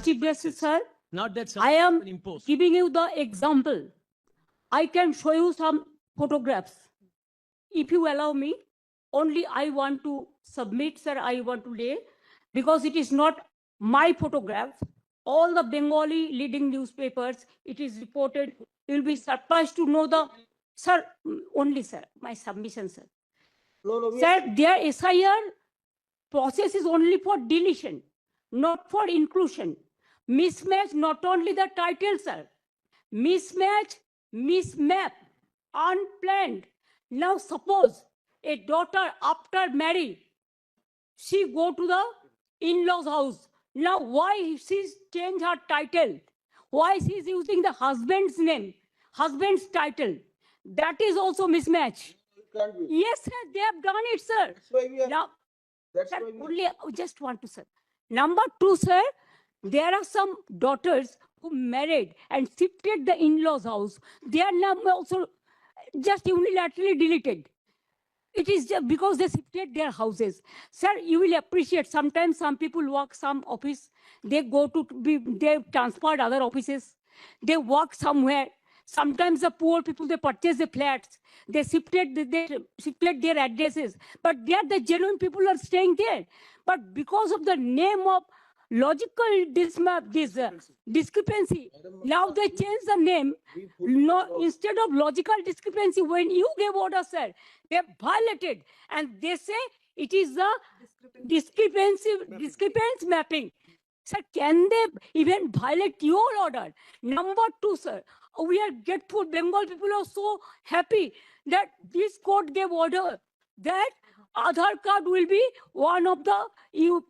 Chief Justice, sir, Not that I am been imposed. giving you the example. I can show you some photographs. If you allow me, only I want to submit, sir, I want to lay, because it is not my photograph. All the Bengali leading newspapers, it is reported. You will be surprised to know the, sir, only, sir, my submission, sir. Sir, their SIR process is only for deletion, not for inclusion. Mismatch, not only the title, sir. Mismatch, mismap, unplanned. Now suppose a daughter after marriage, she go to the in-laws house. Now why she's changed her title? Why she's using the husband's name, husband's title? That is also mismatch. Can't be. Yes, sir, they have done it, sir. That's why we are. Now, That's sir, why we. only just want to, sir. Number two, sir, there are some daughters who married and shifted the in-laws house. Their name also just unilaterally deleted. It is just because they shifted their houses. Sir, you will appreciate sometimes some people work some office, they go to be, they transferred other offices, they work somewhere. Sometimes the poor people, they purchase the flats, they shifted their addresses, but there the genuine people are staying there. But because of the name of logical discrepancy, now they change the name. No, instead of logical discrepancy, when you gave order, sir, they violated, and they say it is the discrepancy mapping. Sir, can they even violate your order? Number two, sir, we are grateful. Bengal people are so happy that this court gave order that Aadhaar card will be one of the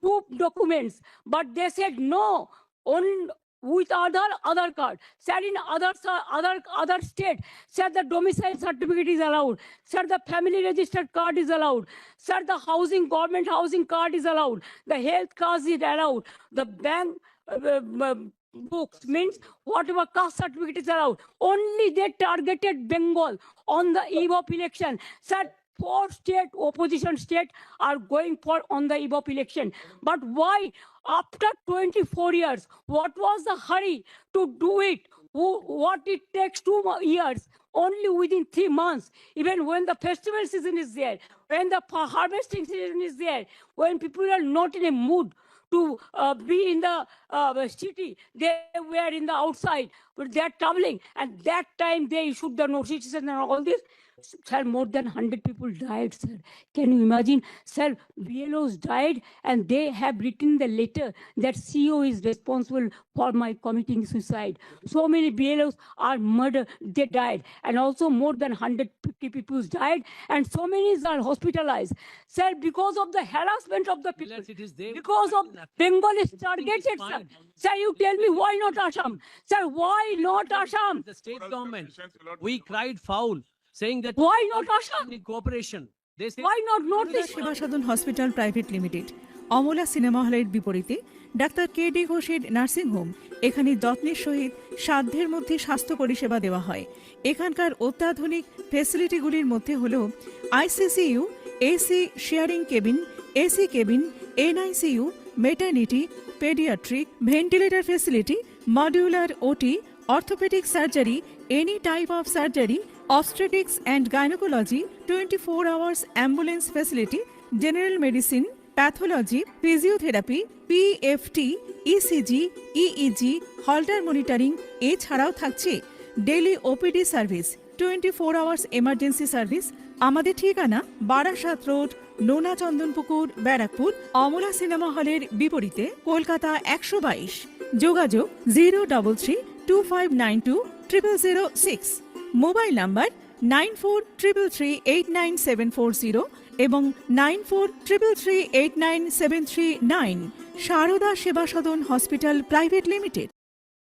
proof documents. But they said no, on with Aadhaar card. Sir, in other state, sir, the domicile certificate is allowed. Sir, the family registered card is allowed. Sir, the government housing card is allowed. The health card is allowed. The bank books means whatever caste certificate is allowed. Only they targeted Bengal on the eve of election. Sir, 4 state opposition state are going for on the eve of election. But why after 24 years, what was the hurry to do it? What it takes 2 years, only within 3 months, even when the festival season is there, when the harvesting season is there, when people are not in a mood to be in the city, they were in the outside, but they are traveling, and that time they issued the notices and all this. Sir, more than 100 people died, sir. Can you imagine? Sir, BLOs died, and they have written the letter that CEO is responsible for my committing suicide. So many BLOs are murdered, they died, and also more than 150 people died, and so many are hospitalized. Sir, because of the harassment of the people, Unless it is there, because of Bengal is targeted, sir. fine. Sir, you tell me why not Assam? Sir, why not Assam? The state government, we cried foul, saying that Why not Assam? in cooperation. They say Why not Northeast? Seba Sadhan hospital private limited Amala cinema হলের বিপরীতে doctor KD. ঘোষের nursing home. এখানে যত্নের সহিত সাধ্যের মধ্যে স্বাস্থ্য পরিষেবা দেওয়া হয়। এখানকার অত্যাধুনিক ফেসিলিটিগুলির মধ্যে হল ICCU, AC sharing cabin, AC cabin, NICU, maternity, paediatric, ventilator facility, modular OT, orthopaedic surgery, any type of surgery, obstetrics and gynecology, 24 hours ambulance facility, general medicine, pathology, physiotherapy, PFT, ECG, EEG, Holter monitoring, এছাড়াও থাকছে daily OPD service, 24 hours emergency service. আমাদের ঠিকানা Barasat road, নোনা Chandanpukur, Barrackpore, Amala cinema হলের বিপরীতে, কলকাতা 122। যোগাযোগ 03325920006। Mobile number 9433389740 এবং 9433389739। সারদা সেবা সদন হসপিটাল প্রাইভেট লিমিটেড।